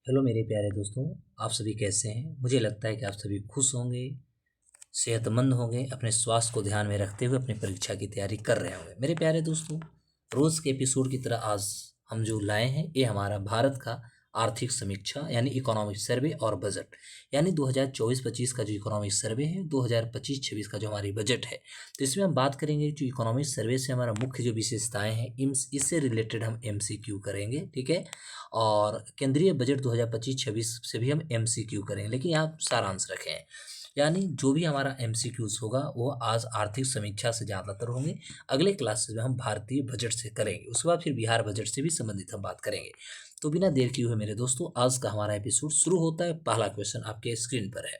Hello मेरे प्यारे दोस्तों। आप सभी कैसे हैं? मुझे लगता है कि आप सभी खुश होंगे, सेहतमंद होंगे, अपने स्वास्थ्य को ध्यान में रखते हुए अपनी परीक्षा की तैयारी कर रहे होंगे। मेरे प्यारे दोस्तों, रोज़ के एपिसोड की तरह आज हम जो लाए हैं ये हमारा भारत का आर्थिक समीक्षा यानी इकोनॉमिक सर्वे और बजट यानी 2024-25 का जो इकोनॉमिक सर्वे है, 2025-26 का जो हमारी बजट है। तो इसमें हम बात करेंगे जो इकोनॉमिक सर्वे से हमारा मुख्य जो विशेषताएं हैं इससे रिलेटेड हम एमसीक्यू करेंगे, ठीक है। और केंद्रीय बजट 2025-26 से भी हम एमसीक्यू करेंगे, लेकिन यहाँ सारांश रखें हैं। यानी जो भी हमारा एमसीक्यूज होगा वो आज आर्थिक समीक्षा से ज़्यादातर होंगे। अगले क्लासेस में हम भारतीय बजट से करेंगे, उसके बाद फिर बिहार बजट से भी संबंधित हम बात करेंगे। तो बिना देर किए हुए मेरे दोस्तों, आज का हमारा एपिसोड शुरू होता है। पहला क्वेश्चन आपके स्क्रीन पर है।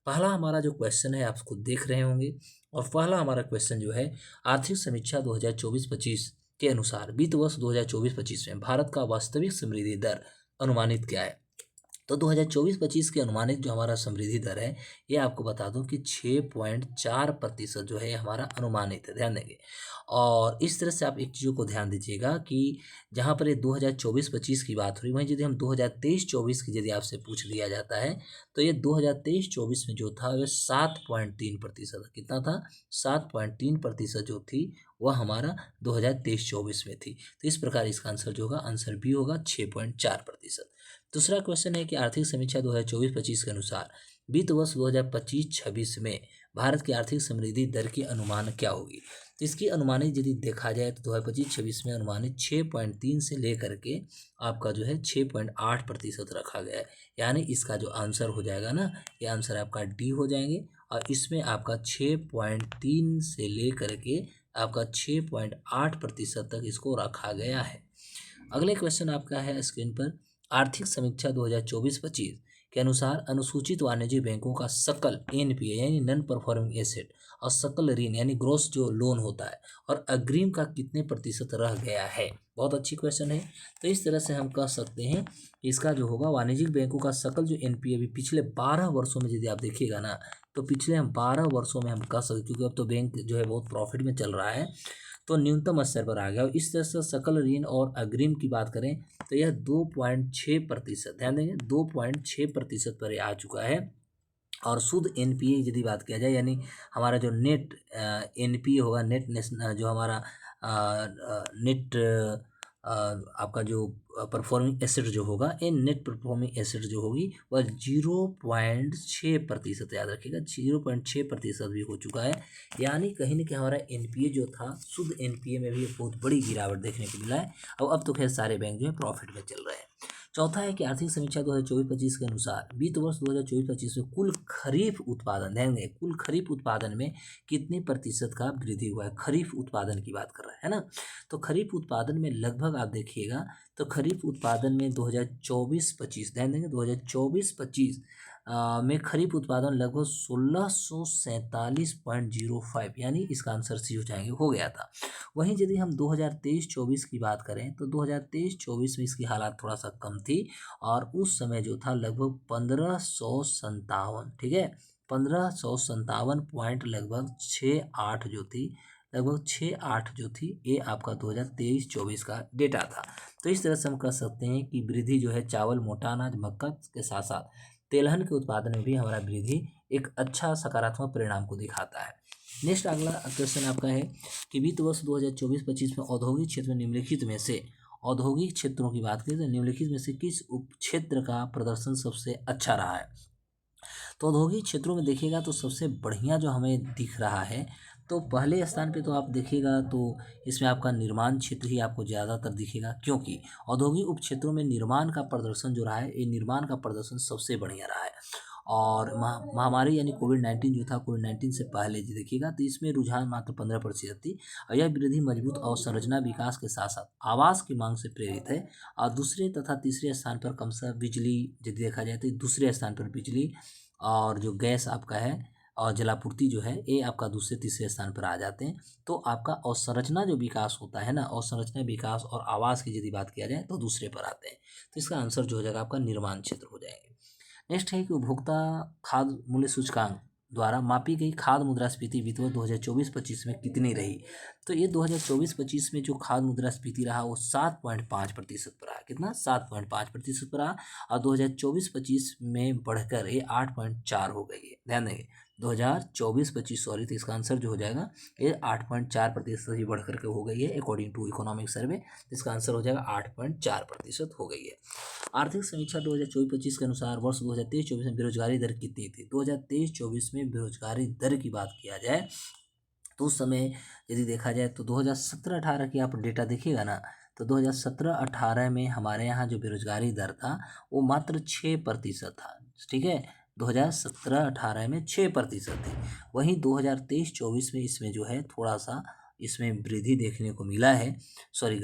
पहला हमारा जो क्वेश्चन है आप खुद देख रहे होंगे, और पहला हमारा क्वेश्चन जो है, आर्थिक समीक्षा 2024-25 के अनुसार वित्त वर्ष 2024-25 में भारत का वास्तविक समृद्धि दर अनुमानित क्या है। तो 2024-25 के अनुमानित जो हमारा समृद्धि दर है, ये आपको बता दूं कि 6.4% जो है हमारा अनुमानित है। ध्यान देंगे, और इस तरह से आप एक चीज़ों को ध्यान दीजिएगा कि जहाँ पर ये 2024-25 की बात हो रही, वहीं यदि हम 2023-24 की यदि आपसे पूछ लिया जाता है, तो ये 2023-24 में जो था वह 7.3% कितना था, 7.3% जो थी वह हमारा 2023-24 में थी। तो इस प्रकार इसका आंसर जो होगा, आंसर बी होगा, 6.4%। दूसरा क्वेश्चन है कि आर्थिक समीक्षा 2024-25 के अनुसार वित्त वर्ष 2025-26 में भारत की आर्थिक समृद्धि दर की अनुमान क्या होगी। तो इसकी अनुमानित यदि देखा जाए तो 2025-26 में अनुमानित 6.3 से लेकर के आपका जो है 6.8% रखा गया है। यानी इसका जो आंसर हो जाएगा ना, ये आंसर आपका डी हो जाएंगे, और इसमें आपका 6.3 से लेकर के आपका 6.8% तक इसको रखा गया है। अगले क्वेश्चन आपका है स्क्रीन पर, आर्थिक समीक्षा 2024-25 के अनुसार अनुसूचित वाणिज्यिक बैंकों का सकल एनपीए यानी नॉन परफॉर्मिंग एसेट और सकल ऋण यानी ग्रोस जो लोन होता है और अग्रिम का कितने प्रतिशत रह गया है। बहुत अच्छी क्वेश्चन है। तो इस तरह से हम कह सकते हैं कि इसका जो होगा, वाणिज्यिक बैंकों का सकल जो एनपीए भी पिछले 12 वर्षों में यदि आप देखिएगा ना, तो पिछले हम 12 वर्षों में हम कह सकते, क्योंकि अब तो बैंक जो है बहुत प्रॉफिट में चल रहा है, तो न्यूनतम स्तर पर आ गया। और इस तरह से सकल ऋण और अग्रिम की बात करें तो यह 2.6%, ध्यान देंगे 2.6% पर आ चुका है। और शुद्ध एनपीए यदि बात किया जाए, यानी हमारा जो नेट एनपीए होगा, नेट नेशनल जो हमारा नेट आपका जो परफॉर्मिंग एसेट जो होगा, ये नेट परफॉर्मिंग एसेट जो होगी वह 0.6%, याद रखिएगा 0.6% भी हो चुका है। यानी कहीं ना कहीं हमारा एनपीए जो था, शुद्ध एनपीए में भी बहुत बड़ी गिरावट देखने को मिला है। अब तो खैर सारे बैंक जो है प्रॉफिट में चल रहे हैं। चौथा है कि आर्थिक समीक्षा 2024-25 के अनुसार वित्त वर्ष 2024-25 में कुल खरीफ उत्पादन, ध्यान दें कुल खरीफ उत्पादन में कितने प्रतिशत का वृद्धि हुआ है। खरीफ उत्पादन की बात कर रहा है ना, तो खरीफ उत्पादन में लगभग आप देखिएगा तो खरीफ उत्पादन में 2024-25, ध्यान देंगे 2024-25 में खरीफ उत्पादन लगभग 1647.05, यानी इसका आंसर सी हो जाएंगे, हो गया था। वहीं यदि हम 2023-24 की बात करें तो 2023-24 में इसकी हालात थोड़ा सा कम थी, और उस समय जो था लगभग 1557, ठीक है 1557 पॉइंट लगभग 68 जो थी, लगभग 68 जो थी, ये आपका 2023-24 का डेटा था। तो इस तरह से हम कह सकते हैं कि वृद्धि जो है चावल, मोटा अनाज, मक्का के साथ साथ तेलहन के उत्पादन में भी हमारा वृद्धि एक अच्छा सकारात्मक परिणाम को दिखाता है। नेक्स्ट अगला क्वेश्चन आपका है कि वित्त वर्ष 2024-25 में औद्योगिक क्षेत्र में निम्नलिखित में से, औद्योगिक क्षेत्रों की बात करें तो निम्नलिखित में से किस उप क्षेत्र का प्रदर्शन सबसे अच्छा रहा है। तो औद्योगिक क्षेत्रों में देखिएगा तो सबसे बढ़िया जो हमें दिख रहा है, तो पहले स्थान पे तो आप देखिएगा तो इसमें आपका निर्माण क्षेत्र ही आपको ज़्यादातर दिखेगा, क्योंकि औद्योगिक उप क्षेत्रों में निर्माण का प्रदर्शन जो रहा है, ये निर्माण का प्रदर्शन सबसे बढ़िया रहा है। और महामारी यानी कोविड-19 जो था, कोविड-19 से पहले जो देखिएगा तो इसमें रुझान मात्र 15% थी, और यह वृद्धि मजबूत अवसंरचना विकास के साथ साथ आवास की मांग से प्रेरित है। और दूसरे तथा तीसरे स्थान पर क्रमशः बिजली यदि देखा जाए तो दूसरे स्थान पर बिजली और जो गैस आपका है और जलापूर्ति जो है, ये आपका दूसरे तीसरे स्थान पर आ जाते हैं। तो आपका अवसंरचना जो विकास होता है ना, अवसंरचना विकास और आवास की यदि बात किया जाए तो दूसरे पर आते हैं। तो इसका आंसर जो हो जाएगा आपका निर्माण क्षेत्र हो जाएंगे। नेक्स्ट है कि उपभोक्ता खाद्य मूल्य सूचकांक द्वारा मापी गई खाद्य मुद्रास्फीति वित्त वर्ष 2024-25 में कितनी रही? तो ये 2024-25 में जो खाद्य मुद्रास्फीति रहा वो 7.5% पर रहा। कितना? 7.5% पर रहा। और 2024-25 में बढ़कर ये 8.4 हो गई है। ध्यान देंगे 2024-25 सॉरी, तो इसका आंसर जो हो जाएगा ये 8.4% ही बढ़ करके हो गई है अकॉर्डिंग टू इकोनॉमिक सर्वे। इसका आंसर हो जाएगा 8.4% हो गई है। आर्थिक समीक्षा 2024-25 के अनुसार वर्ष 2023-24 में बेरोजगारी दर कितनी थी? 2023-24 में बेरोजगारी दर की बात किया जाए तो उस समय यदि देखा जाए तो 2017-18 की आप डेटा देखिएगा ना, तो 2017-18 में हमारे यहाँ जो बेरोजगारी दर था वो मात्र 6% था। ठीक है, 2017-18 में 6% थी। वहीं 2023-24 में इसमें जो है थोड़ा सा इसमें वृद्धि देखने को मिला है, सॉरी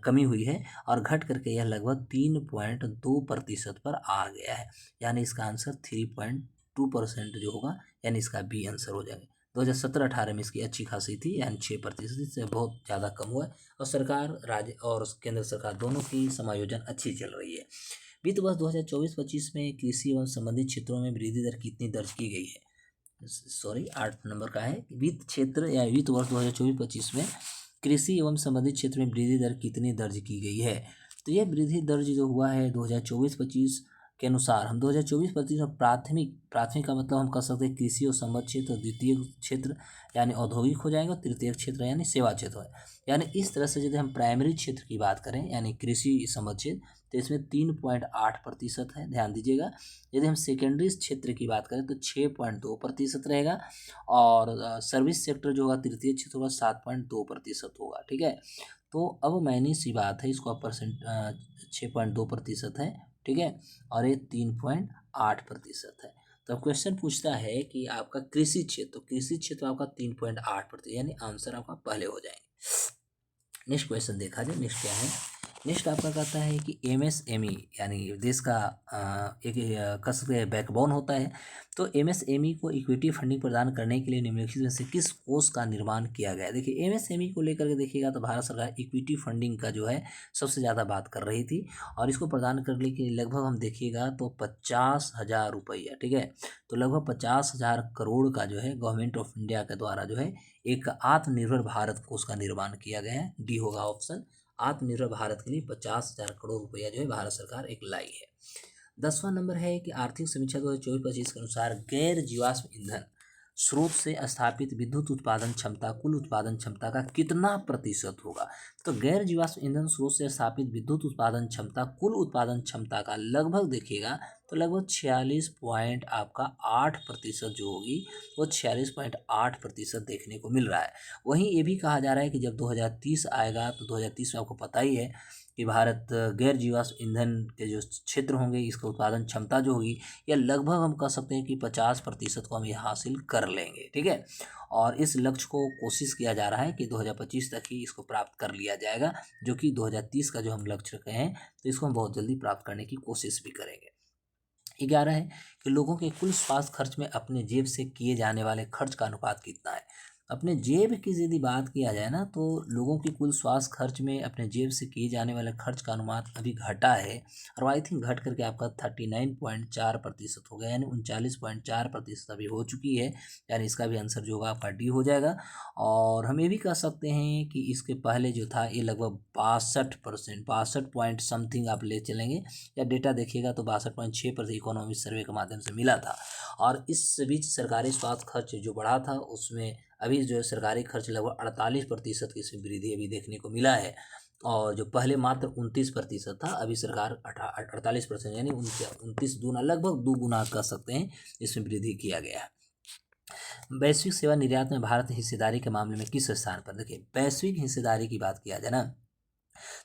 कमी हुई है और घट करके यह लगभग 3.2% पर आ गया है। यानी इसका आंसर 3.2% जो होगा, यानी इसका बी आंसर हो जाएगा। 2017-18 में इसकी अच्छी खासी थी, यानी 6%, इससे बहुत ज़्यादा कम हुआ है और सरकार, राज्य और केंद्र सरकार दोनों की समायोजन अच्छी चल रही है। वित्त वर्ष 2024-25 में कृषि एवं संबंधित क्षेत्रों में वृद्धि दर कितनी दर्ज की गई है? सॉरी 8 नंबर का है, वित्त क्षेत्र या वित्त वर्ष 2024-25 में कृषि एवं संबंधित क्षेत्र में वृद्धि दर कितनी दर्ज की गई है? तो यह वृद्धि दर्ज जो हुआ है 2024-25 के अनुसार, हम 2024-25 में प्राथमिक का मतलब हम कह सकते हैं कृषि और संबद्ध क्षेत्र, द्वितीय क्षेत्र यानी औद्योगिक हो जाएगा, तृतीय क्षेत्र यानी सेवा क्षेत्र है। यानी इस तरह से यदि हम प्राइमरी क्षेत्र की बात करें यानी कृषि संबद्ध क्षेत्र, तो इसमें 3.8% है, ध्यान दीजिएगा। यदि हम सेकेंडरी क्षेत्र की बात करें तो 6.2% रहेगा और सर्विस सेक्टर जो होगा तृतीय क्षेत्र होगा 7.2% होगा। ठीक है, तो अब मायने सी बात है, इसको परसेंट 6.2% है। ठीक है, और ये 3.8% है। तो अब क्वेश्चन पूछता है कि आपका कृषि क्षेत्र, तो कृषि क्षेत्र आपका 3.8%, यानी आंसर आपका पहले हो जाएंगे। नेक्स्ट क्वेश्चन देखा जाए, नेक्स्ट क्या है? नेक्स्ट आपका कहता है कि एमएसएमई यानी देश का एक कह सकते हैं बैकबोन होता है, तो एमएसएमई को इक्विटी फंडिंग प्रदान करने के लिए निम्नलिखित में से किस कोष का निर्माण किया गया है? देखिए एमएसएमई को लेकर के देखिएगा तो भारत सरकार इक्विटी फंडिंग का जो है सबसे ज़्यादा बात कर रही थी और इसको प्रदान करने के लिए लगभग हम देखिएगा तो 50,000 रुपया, ठीक है, तो लगभग 50,000 करोड़ का जो है गवर्नमेंट ऑफ इंडिया के द्वारा जो है एक आत्मनिर्भर भारत कोष का निर्माण किया गया है। डी होगा ऑप्शन, आत्मनिर्भर भारत के लिए 50,000 करोड़ रुपया जो है भारत सरकार एक लाई है। 10वां नंबर है कि आर्थिक समीक्षा 2024-25 के अनुसार गैर जीवाश्म ईंधन स्रोत से स्थापित विद्युत उत्पादन क्षमता कुल उत्पादन क्षमता का कितना प्रतिशत होगा? तो गैर जीवाश्म ईंधन स्रोत से स्थापित विद्युत उत्पादन क्षमता कुल उत्पादन क्षमता का लगभग देखिएगा तो लगभग 46.8% जो होगी वो 46.8% देखने को मिल रहा है। वहीं ये भी कहा जा रहा है कि जब 2030 आएगा तो 2030 में आपको पता ही है कि भारत गैर जीवाश्म ईंधन के जो क्षेत्र होंगे इसका उत्पादन क्षमता जो होगी या लगभग हम कह सकते हैं कि 50% को हम ये हासिल कर लेंगे। ठीक है, और इस लक्ष्य को कोशिश किया जा रहा है कि 2025 तक ही इसको प्राप्त कर लिया जाएगा, जो कि 2030 का जो हम लक्ष्य रखे हैं तो इसको हम बहुत जल्दी प्राप्त करने की कोशिश भी करेंगे। 11 है कि लोगों के कुल स्वास्थ्य खर्च में अपने जेब से किए जाने वाले खर्च का अनुपात कितना है? अपने जेब की यदि बात किया जाए ना तो लोगों के कुल स्वास्थ्य खर्च में अपने जेब से किए जाने वाले खर्च का अनुपात अभी घटा है और आई थिंक घट करके आपका 39.4% हो गया, यानी 39.4% अभी हो चुकी है, यानी इसका भी आंसर जो होगा आपका डी हो जाएगा। और हम ये भी कह सकते हैं कि इसके पहले जो था ये लगभग 62%, 62 पॉइंट समथिंग आप ले चलेंगे या डेटा देखिएगा तो 62.6% इकोनॉमिक सर्वे के माध्यम से मिला था। और इस बीच सरकारी स्वास्थ्य खर्च जो बढ़ा था उसमें अभी जो है सरकारी खर्च लगभग 48% की इसमें वृद्धि अभी देखने को मिला है और जो पहले मात्र 29% था अभी सरकार 48% यानी 29 गुना, लगभग 2 गुना कह सकते हैं इसमें वृद्धि किया गया है। वैश्विक सेवा निर्यात में भारत हिस्सेदारी के मामले में किस स्थान पर? देखिए वैश्विक हिस्सेदारी की बात किया जाए ना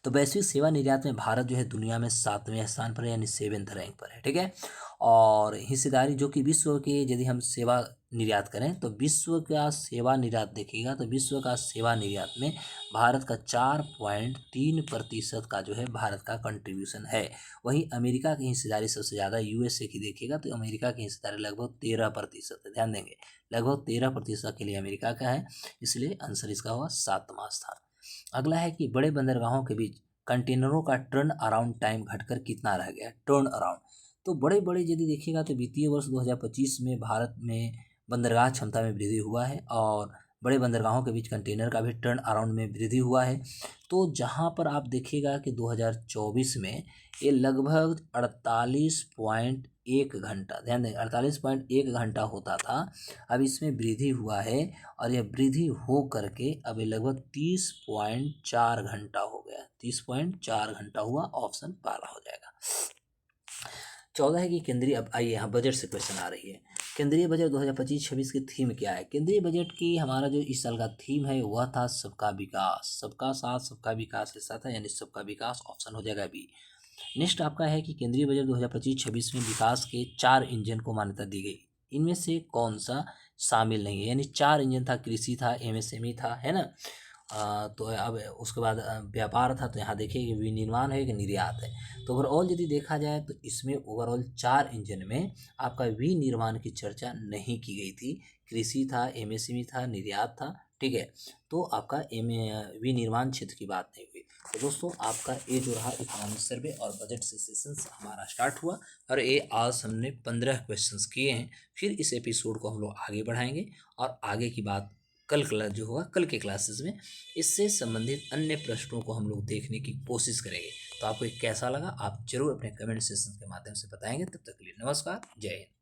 तो वैश्विक सेवा निर्यात में भारत जो है दुनिया में 7वें स्थान पर है, यानी 7th रैंक पर है। ठीक है, और हिस्सेदारी जो कि विश्व के यदि हम सेवा निर्यात करें तो विश्व का सेवा निर्यात देखिएगा तो विश्व का सेवा निर्यात में भारत का 4.3% का जो है भारत का कंट्रीब्यूशन है। वहीं अमेरिका की हिस्सेदारी सबसे ज़्यादा यूएसए की देखिएगा तो अमेरिका की हिस्सेदारी लगभग 13% है। ध्यान देंगे लगभग 13% के लिए अमेरिका का है, इसलिए आंसर इसका होगा 7वां स्थान। अगला है कि बड़े बंदरगाहों के बीच कंटेनरों का टर्न अराउंड टाइम घटकर कितना रह गया? टर्न अराउंड, तो बड़े बड़े यदि देखिएगा तो वित्तीय वर्ष 2025 में भारत में बंदरगाह क्षमता में वृद्धि हुआ है और बड़े बंदरगाहों के बीच कंटेनर का भी टर्न अराउंड में वृद्धि हुआ है। तो जहाँ पर आप देखिएगा कि 2024 में ये लगभग 48.1 घंटा, ध्यान दें 48.1 घंटा होता था, अब इसमें वृद्धि हुआ है और यह वृद्धि हो करके अब ये लगभग 30.4 घंटा हो गया, 30.4 घंटा हुआ, ऑप्शन 12 हो जाएगा। 14 है कि केंद्रीय, अब आइए यहाँ बजट से क्वेश्चन आ रही है। केंद्रीय बजट 2025-26 की थीम क्या है? केंद्रीय बजट की हमारा जो इस साल का थीम है वह था सबका विकास, सबका साथ सबका विकास के साथ है, यानी सबका विकास, ऑप्शन हो जाएगा बी। नेक्स्ट आपका है कि केंद्रीय बजट 2025-26 में विकास के 4 इंजन को मान्यता दी गई, इनमें से कौन सा शामिल नहीं है? यानी 4 इंजन था, कृषि था, एमएसएमई था, है ना। तो अब उसके बाद व्यापार था, तो यहाँ देखिए कि विनिर्माण है कि निर्यात है। तो ओवरऑल यदि देखा जाए तो इसमें ओवरऑल 4 इंजन में आपका विनिर्माण की चर्चा नहीं की गई थी। कृषि था, एमएसएमई था, निर्यात था, ठीक है। तो आपका विनिर्माण क्षेत्र की बात नहीं हुई। तो दोस्तों आपका ये जो रहा इकोनॉमिक सर्वे और बजट से सेशंस हमारा स्टार्ट हुआ और ये आज हमने 15 क्वेश्चंस किए हैं। फिर इस एपिसोड को हम लोग आगे बढ़ाएंगे और आगे की बात कल जो होगा कल के क्लासेस में इससे संबंधित अन्य प्रश्नों को हम लोग देखने की कोशिश करेंगे। तो आपको ये कैसा लगा आप जरूर अपने कमेंट सेक्शन के माध्यम से बताएंगे। तब तक के लिए नमस्कार, जय हिंद।